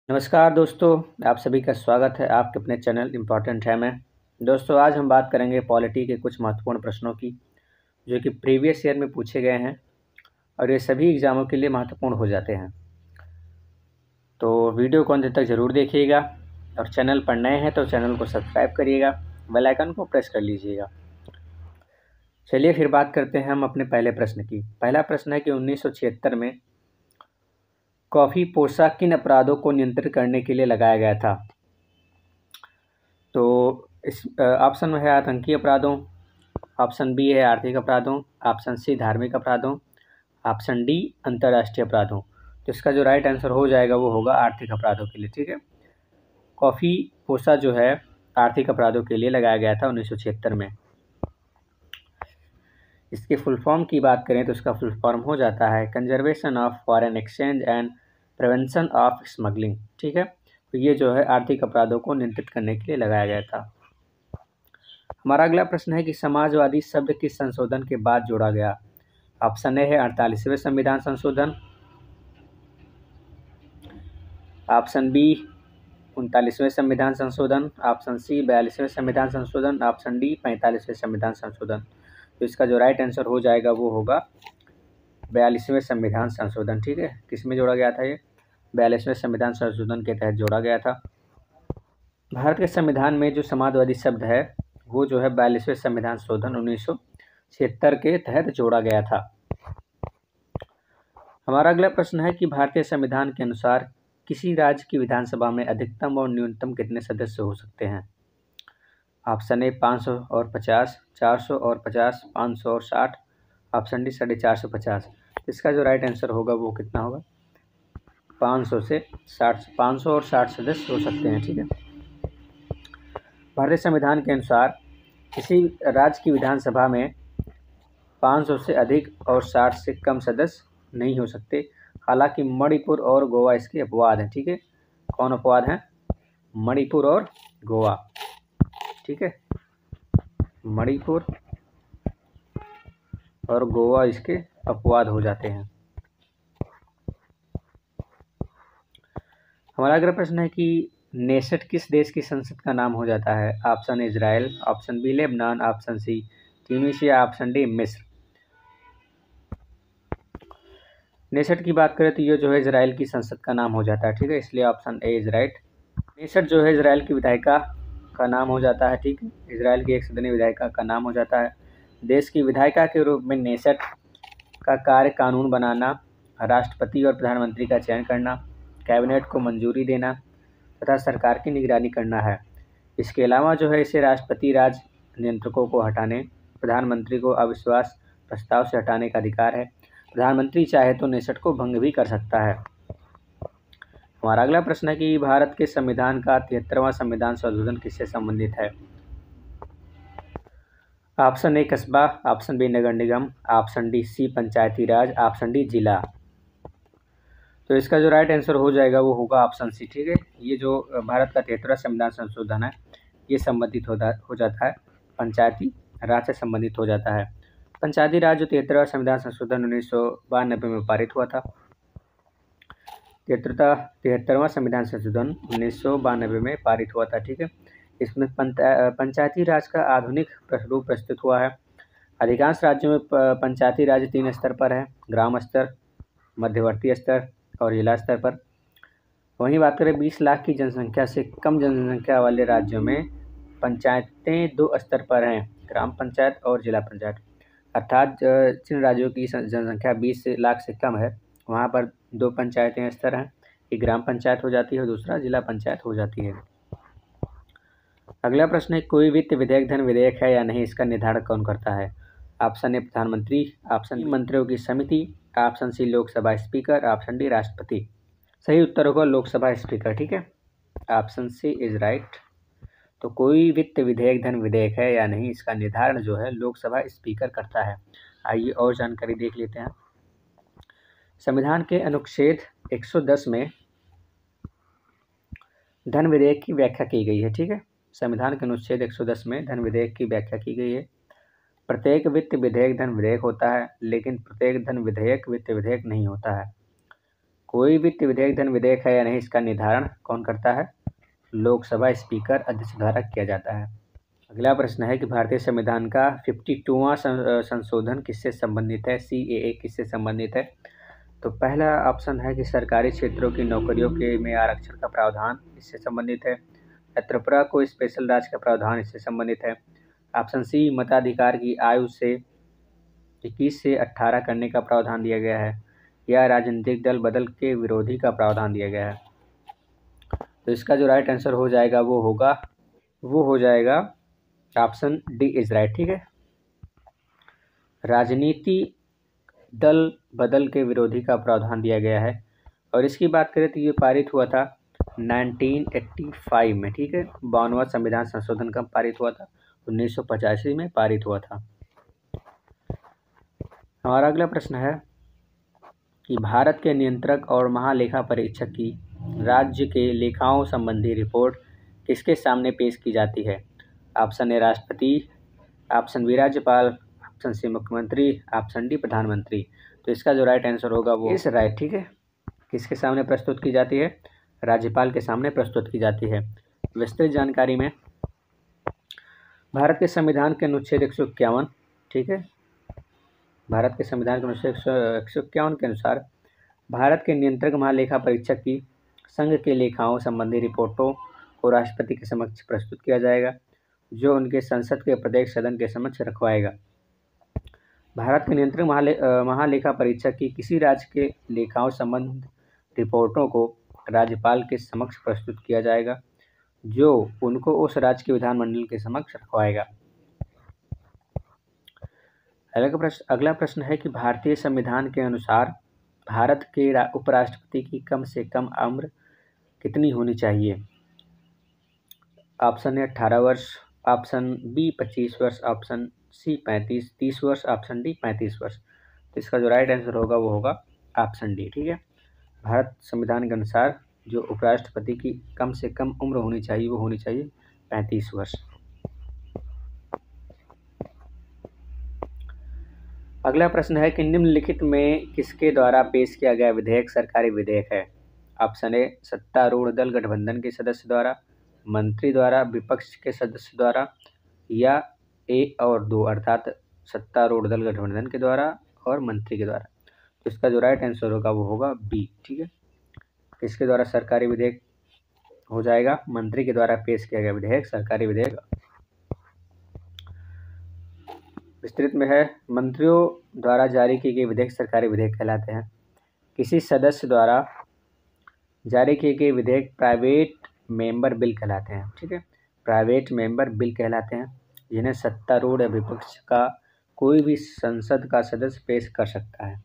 नमस्कार दोस्तों, आप सभी का स्वागत है आपके अपने चैनल इम्पोर्टेंट है में। दोस्तों, आज हम बात करेंगे पॉलिटी के कुछ महत्वपूर्ण प्रश्नों की जो कि प्रीवियस ईयर में पूछे गए हैं और ये सभी एग्ज़ामों के लिए महत्वपूर्ण हो जाते हैं। तो वीडियो को अंत तक ज़रूर देखिएगा और चैनल पर नए हैं तो चैनल को सब्सक्राइब करिएगा, बेल आइकन को प्रेस कर लीजिएगा। चलिए फिर बात करते हैं हम अपने पहले प्रश्न की। पहला प्रश्न है कि 1976 में कॉफ़ी पोसा किन अपराधों को नियंत्रित करने के लिए लगाया गया था? तो इस ऑप्शन में है आतंकी अपराधों, ऑप्शन बी है आर्थिक अपराधों, ऑप्शन सी धार्मिक अपराधों, ऑप्शन डी अंतर्राष्ट्रीय अपराधों। तो इसका जो राइट आंसर हो जाएगा वो होगा आर्थिक अपराधों के लिए। ठीक है, कॉफ़ी पोसा जो है आर्थिक अपराधों के लिए लगाया गया था 1976 में। इसके फुल फॉर्म की बात करें तो इसका फुल फॉर्म हो जाता है conservation of foreign exchange and prevention of smuggling. ठीक है, तो ये जो है आर्थिक अपराधों को नियंत्रित करने के लिए लगाया गया था। हमारा अगला प्रश्न है कि समाजवादी शब्द किस संशोधन के बाद जोड़ा गया? ऑप्शन ए है 48वें संविधान संशोधन, ऑप्शन बी 39वें संविधान संशोधन, ऑप्शन सी 42वें संविधान संशोधन, ऑप्शन डी 45वें संविधान संशोधन। तो इसका जो राइट आंसर हो जाएगा वो होगा 42वें संविधान संशोधन। ठीक है, किसमें जोड़ा गया था? ये 42वें संविधान संशोधन के तहत जोड़ा गया था। भारत के संविधान में जो समाजवादी शब्द है वो जो है 42वें संविधान संशोधन 1976 के तहत जोड़ा गया था। हमारा अगला प्रश्न है कि भारतीय संविधान के अनुसार किसी राज्य की विधानसभा में अधिकतम और न्यूनतम कितने सदस्य हो सकते हैं? ऑप्शन ए 500 और 50, 400 और 50, 500 और 60, ऑप्शन डी 450। इसका जो राइट आंसर होगा वो कितना होगा? 500 से 60, 500 और 60 सदस्य हो सकते हैं। ठीक है, भारतीय संविधान के अनुसार किसी राज्य की विधानसभा में 500 से अधिक और 60 से कम सदस्य नहीं हो सकते। हालांकि मणिपुर और गोवा इसके अपवाद हैं। ठीक है, कौन अपवाद हैं? मणिपुर और गोवा। ठीक है, मणिपुर और गोवा इसके अपवाद हो जाते हैं। हमारा अगला प्रश्न है कि नेसेट किस देश की संसद का नाम हो जाता है? Option Israel, option B Lebanon, option C Tunisia, option D मिस्र। नेसेट की बात करें तो ये जो है इजराइल की संसद का नाम हो जाता है। ठीक है, इसलिए option A is right. Knesset जो है इजराइल की विधायिका का नाम हो जाता है। ठीक है, इजराइल की एक सदनीय विधायिका का नाम हो जाता है। देश की विधायिका के रूप में नेसेट का कार्य कानून बनाना, राष्ट्रपति और प्रधानमंत्री का चयन करना, कैबिनेट को मंजूरी देना तथा सरकार की निगरानी करना है। इसके अलावा जो है इसे राष्ट्रपति राज नियंत्रकों को हटाने, प्रधानमंत्री को अविश्वास प्रस्ताव से हटाने का अधिकार है। प्रधानमंत्री चाहे तो नेसेट को भंग भी कर सकता है। हमारा अगला प्रश्न है कि भारत के संविधान का 73वां संविधान संशोधन किससे संबंधित है? ऑप्शन ए कस्बा, ऑप्शन बी नगर निगम, ऑप्शन डी सी पंचायती राज, ऑप्शन डी जिला। तो इसका जो राइट आंसर हो जाएगा वो होगा ऑप्शन सी। ठीक है, ये जो भारत का 73वां संविधान संशोधन है ये संबंधित हो जाता है पंचायती राज से संबंधित हो जाता है। पंचायती राज जो 73वां संविधान संशोधन 1992 में पारित हुआ था। 73वां संविधान संशोधन 1992 में पारित हुआ था। ठीक है, इसमें पंचायती राज का आधुनिक रूप प्रस्तुत हुआ है। अधिकांश राज्यों में पंचायती राज 3 स्तर पर है: ग्राम स्तर, मध्यवर्ती स्तर और जिला स्तर पर। वहीं बात करें 20 लाख की जनसंख्या से कम जनसंख्या वाले राज्यों में पंचायतें 2 स्तर पर हैं: ग्राम पंचायत और जिला पंचायत। अर्थात जिन राज्यों की जनसंख्या 20 लाख से कम है वहाँ पर 2 पंचायतें स्तर हैं, एक ग्राम पंचायत हो जाती है और दूसरा जिला पंचायत हो जाती है। अगला प्रश्न है कोई वित्त विधेयक धन विधेयक है या नहीं, इसका निर्धारण कौन करता है? ऑप्शन ए प्रधानमंत्री, ऑप्शन बी मंत्रियों की समिति, option C Lok Sabha speaker, option D राष्ट्रपति। सही उत्तर होगा लोकसभा स्पीकर। ठीक है, ऑप्शन सी इज राइट। तो कोई वित्त विधेयक धन विधेयक है या नहीं इसका निर्धारण जो है लोकसभा स्पीकर करता है। आइए और जानकारी देख लेते हैं। संविधान के अनुच्छेद 110 में धन विधेयक की व्याख्या की गई है। ठीक है, संविधान के अनुच्छेद 110 में धन विधेयक की व्याख्या की गई है। प्रत्येक वित्त विधेयक धन विधेयक होता है, लेकिन प्रत्येक धन विधेयक वित्त विधेयक नहीं होता है। कोई वित्त विधेयक धन विधेयक है या नहीं, इसका निर्धारण कौन करता है? लोकसभा स्पीकर अध्यक्ष द्वारा किया जाता है। अगला प्रश्न है कि भारतीय संविधान का 52वां संशोधन किससे संबंधित है? CAA किससे संबंधित है? तो पहला ऑप्शन है कि सरकारी क्षेत्रों की नौकरियों के में आरक्षण का प्रावधान इससे संबंधित है। त्रिपुरा को स्पेशल राज्य का प्रावधान इससे संबंधित है। ऑप्शन सी, मताधिकार की आयु से 21 से 18 करने का प्रावधान दिया गया है, या राजनीतिक दल बदल के विरोधी का प्रावधान दिया गया है। तो इसका जो राइट आंसर हो जाएगा वो हो जाएगा ऑप्शन डी इज राइट। ठीक है, राजनीति दल बदल के विरोधी का प्रावधान दिया गया है। और इसकी बात करें तो ये पारित हुआ था 1985 में। ठीक है, 52वां संविधान संशोधन कब पारित हुआ था? 1985 में पारित हुआ था। हमारा अगला प्रश्न है कि भारत के नियंत्रक और महालेखा परीक्षक की राज्य के लेखाओं संबंधी रिपोर्ट किसके सामने पेश की जाती है? ऑप्शन ए राष्ट्रपति, ऑप्शन बी राज्यपाल, ऑप्शन सी मुख्यमंत्री, ऑप्शन डी प्रधानमंत्री। तो इसका जो राइट आंसर होगा वो इस राइट। ठीक है, किसके सामने प्रस्तुत की जाती है? राज्यपाल के सामने प्रस्तुत की जाती है। विस्तृत जानकारी में भारत के संविधान के अनुच्छेद 151, ठीक है, भारत के संविधान के अनुच्छेद 151 के अनुसार भारत के नियंत्रक महालेखा परीक्षक की संघ के लेखाओं संबंधी रिपोर्टों को राष्ट्रपति के समक्ष प्रस्तुत किया जाएगा, जो उनके संसद के प्रत्येक सदन के समक्ष रखवाएगा। भारत के नियंत्रक महालेखा परीक्षक की किसी राज्य के लेखाओं संबंध रिपोर्टों को राज्यपाल के समक्ष प्रस्तुत किया जाएगा, जो उनको उस राज्य के विधानमंडल के समक्ष रखवाएगा। अगला प्रश्न है कि भारतीय संविधान के अनुसार भारत के उपराष्ट्रपति की कम से कम उम्र कितनी होनी चाहिए? ऑप्शन ए 18 वर्ष, ऑप्शन बी 25 वर्ष, ऑप्शन सी 30 वर्ष, ऑप्शन डी 35 वर्ष। तो इसका जो राइट आंसर होगा वो होगा ऑप्शन डी। ठीक है, भारत संविधान के अनुसार जो उपराष्ट्रपति की कम से कम उम्र होनी चाहिए वो होनी चाहिए 35 वर्ष। अगला प्रश्न है कि निम्नलिखित में किसके द्वारा पेश किया गया विधेयक सरकारी विधेयक है? ऑप्शन ए सत्तारूढ़ दल गठबंधन के सदस्य द्वारा, मंत्री द्वारा, विपक्ष के सदस्य द्वारा, या ए और दो अर्थात सत्तारूढ़ दल गठबंधन के द्वारा और मंत्री के द्वारा। तो इसका जो राइट आंसर होगा वो होगा बी। ठीक है, किसके द्वारा सरकारी विधेयक हो जाएगा? मंत्री के द्वारा पेश किया गया विधेयक सरकारी विधेयक। विस्तृत में है, मंत्रियों द्वारा जारी किए गए विधेयक सरकारी विधेयक कहलाते हैं। किसी सदस्य द्वारा जारी किए गए विधेयक प्राइवेट मेंबर बिल कहलाते हैं। ठीक है, प्राइवेट मेंबर बिल कहलाते हैं, जिन्हें सत्तारूढ़ या विपक्ष का कोई भी संसद का सदस्य पेश कर सकता है।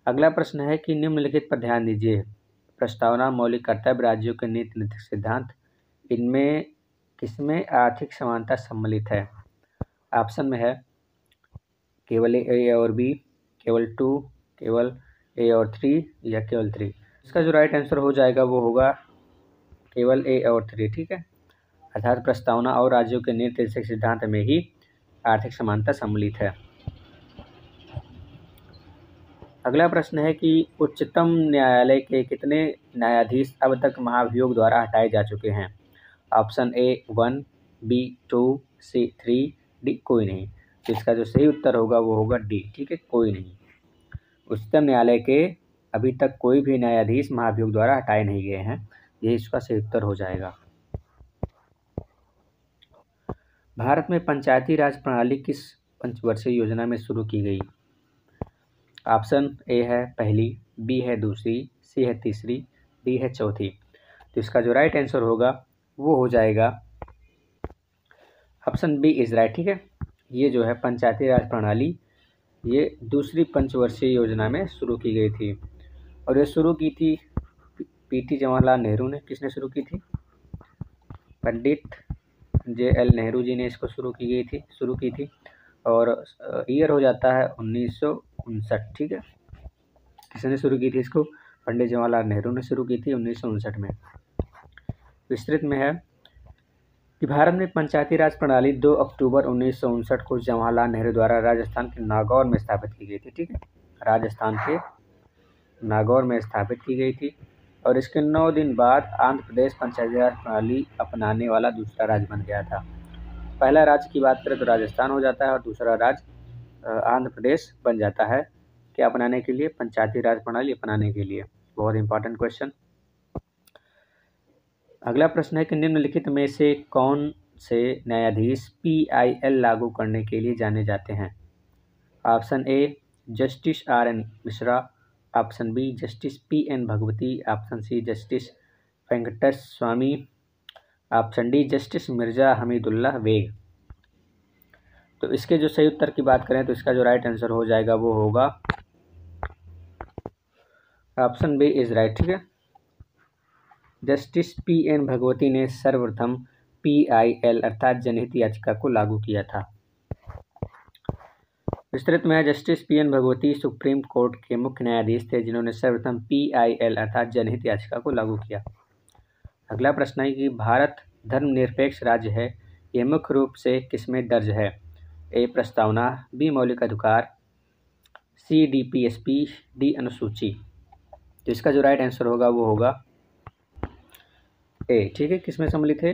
अगला प्रश्न है कि निम्नलिखित पर ध्यान दीजिए। प्रस्तावना, मौलिक कर्तव्य, राज्यों के नीति नैतिक सिद्धांत, इनमें किसमें आर्थिक समानता सम्मिलित है? ऑप्शन में है केवल ए और बी, केवल 2, केवल ए और 3, या केवल 3। इसका जो राइट आंसर हो जाएगा वो होगा केवल ए और 3। ठीक है, अर्थात प्रस्तावना और राज्यों के नीति नैतिक सिद्धांत में ही आर्थिक समानता सम्मिलित है। अगला प्रश्न है कि उच्चतम न्यायालय के कितने न्यायाधीश अब तक महाभियोग द्वारा हटाए जा चुके हैं? Option A 1, B 2, C 3, D कोई नहीं। तो इसका जो सही उत्तर होगा वो होगा डी। ठीक है, कोई नहीं। उच्चतम न्यायालय के अभी तक कोई भी न्यायाधीश महाभियोग द्वारा हटाए नहीं गए हैं, यही इसका सही उत्तर हो जाएगा। भारत में पंचायती राज प्रणाली किस पंचवर्षीय योजना में शुरू की गई? ऑप्शन ए है पहली, बी है दूसरी, सी है तीसरी, डी है चौथी। तो इसका जो राइट आंसर होगा वो हो जाएगा ऑप्शन बी इज राइट। ठीक है, ये जो है पंचायती राज प्रणाली ये दूसरी पंचवर्षीय योजना में शुरू की गई थी, और ये शुरू की थी पीटी जवाहरलाल नेहरू ने। किसने शुरू की थी? पंडित JL नेहरू जी ने इसको शुरू की थी, और ईयर हो जाता है 1959। ठीक है, किसने शुरू की थी इसको? पंडित जवाहरलाल नेहरू ने शुरू की थी 1959 में। विस्तृत में है कि भारत में पंचायती राज प्रणाली 2 अक्टूबर 1959 को जवाहरलाल नेहरू द्वारा राजस्थान के नागौर में स्थापित की गई थी। ठीक है, राजस्थान के नागौर में स्थापित की गई थी और इसके 9 दिन बाद आंध्र प्रदेश पंचायती राज प्रणाली अपनाने वाला दूसरा राज्य बन गया था। पहला राज्य की बात करें तो राजस्थान हो जाता है और दूसरा राज्य आंध्र प्रदेश बन जाता है क्या अपनाने के लिए, पंचायती राज प्रणाली अपनाने के लिए। बहुत इंपॉर्टेंट क्वेश्चन। अगला प्रश्न है कि निम्नलिखित में से कौन से न्यायाधीश PIL लागू करने के लिए जाने जाते हैं। Option A justice RN Mishra, option B justice PN Bhagwati, option C justice Venkatesh Swami, option D justice Mirza Hameedullah Beg. तो इसके जो सही उत्तर की बात करें तो इसका जो राइट आंसर हो जाएगा वो होगा ऑप्शन बी इज राइट। ठीक है, जस्टिस PN भगवती ने सर्वप्रथम PIL अर्थात जनहित याचिका को लागू किया था। विस्तृत में justice PN Bhagwati supreme court के मुख्य न्यायाधीश थे जिन्होंने सर्वप्रथम PIL अर्थात जनहित याचिका को लागू किया। अगला प्रश्न है कि भारत धर्मनिरपेक्ष राज्य है, यह मुख्य रूप से किसमें दर्ज है। ए प्रस्तावना, बी मौलिक अधिकार, सी DPSP, डी अनुसूची। तो इसका जो राइट आंसर होगा वो होगा ए। ठीक है, किसमें सम्मिलित है,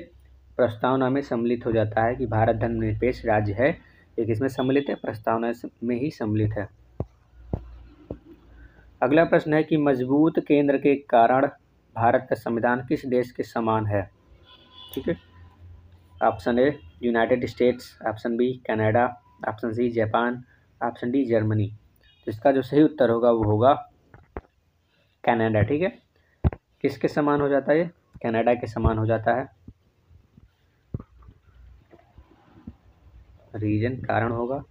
प्रस्तावना में सम्मिलित हो जाता है कि भारत धर्मनिरपेक्ष राज्य है, ये किसमें सम्मिलित है, प्रस्तावना में ही सम्मिलित है। अगला प्रश्न है कि मजबूत केंद्र के कारण भारत का संविधान किस देश के समान है। ठीक है, option A United States, option B Canada, option C Japan, option D Germany. तो इसका जो सही उत्तर होगा वो होगा कनाडा। ठीक है, किसके समान हो जाता है ये, कनाडा के समान हो जाता है। रीजन कारण होगा।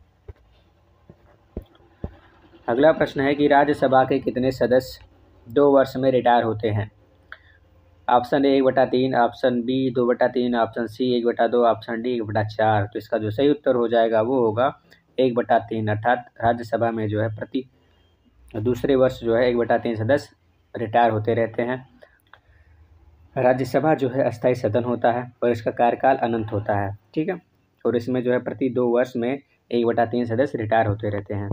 अगला प्रश्न है कि राज्यसभा के कितने सदस्य 2 वर्ष में रिटायर होते हैं। Option A 1/3, option B 2/3, option C 1/2, option D 1/4। तो इसका जो सही उत्तर हो जाएगा वो होगा 1/3, अर्थात राज्यसभा में जो है प्रति दूसरे वर्ष जो है 1/3 सदस्य रिटायर होते रहते हैं। राज्यसभा जो है अस्थायी सदन होता है और इसका कार्यकाल अनंत होता है। ठीक है, और इसमें जो है प्रति 2 वर्ष में 1/3 सदस्य रिटायर होते रहते हैं।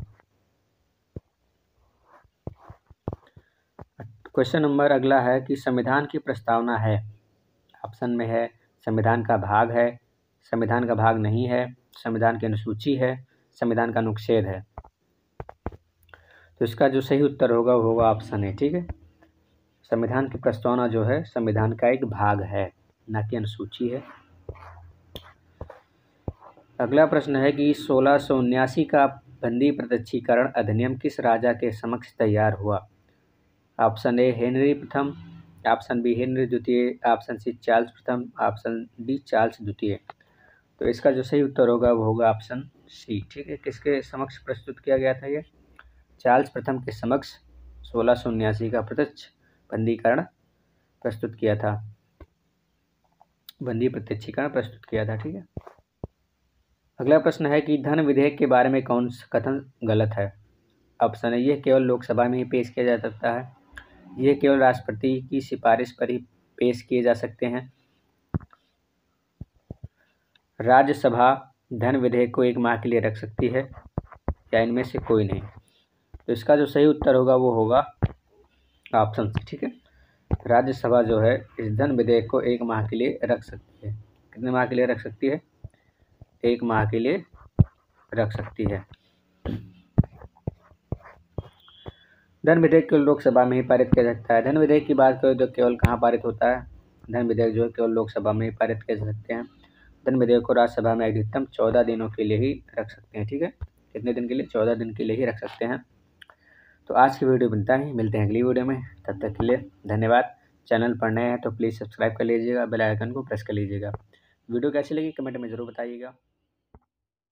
क्वेश्चन नंबर अगला है कि संविधान की प्रस्तावना है। ऑप्शन में है संविधान का भाग है, संविधान का भाग नहीं है, संविधान की अनुसूची है, संविधान का अनुच्छेद है। तो इसका जो सही उत्तर होगा वो होगा ऑप्शन ए। ठीक है, संविधान की प्रस्तावना जो है संविधान का एक भाग है, ना कि अनुसूची है। अगला प्रश्न है कि 1679 का बंदी प्रत्यक्षीकरण अधिनियम किस राजा के समक्ष तैयार हुआ। ऑप्शन ए हेनरी प्रथम, ऑप्शन बी हेनरी द्वितीय, ऑप्शन सी चार्ल्स प्रथम, ऑप्शन डी चार्ल्स द्वितीय। तो इसका जो सही उत्तर होगा वो होगा ऑप्शन सी। ठीक है, किसके समक्ष प्रस्तुत किया गया था ये, चार्ल्स प्रथम के समक्ष 1679 का प्रत्यक्ष बंदीकरण प्रस्तुत किया था, बंदी प्रत्यक्षीकरण प्रस्तुत किया था। ठीक है, अगला प्रश्न है कि धन विधेयक के बारे में कौन सा कथन गलत है। ऑप्शन है यह केवल लोकसभा में ही पेश किया जा सकता है, यह केवल राष्ट्रपति की सिफारिश पर ही पेश किए जा सकते हैं, राज्यसभा धन विधेयक को 1 माह के लिए रख सकती है, या इनमें से कोई नहीं। तो इसका जो सही उत्तर होगा वो होगा ऑप्शन सी। ठीक है, राज्यसभा जो है इस धन विधेयक को 1 माह के लिए रख सकती है। कितने माह के लिए रख सकती है, 1 माह के लिए रख सकती है। धन विधेयक केवल लोकसभा में ही पारित किया जा सकता है। धन विधेयक की बात करें तो केवल कहाँ पारित होता है, धन विधेयक जो है केवल लोकसभा में ही पारित किए जा सकते हैं। धन विधेयक को राज्यसभा में अधिकतम 14 दिनों के लिए ही रख सकते हैं। ठीक है, कितने दिन के लिए, 14 दिन के लिए ही रख सकते हैं। तो आज की वीडियो बनता है, मिलते हैं अगली वीडियो में, तब तक के लिए धन्यवाद। चैनल पर नए हैं तो प्लीज़ सब्सक्राइब कर लीजिएगा, बेल आइकन को प्रेस कर लीजिएगा। वीडियो कैसी लगी कमेंट में ज़रूर बताइएगा।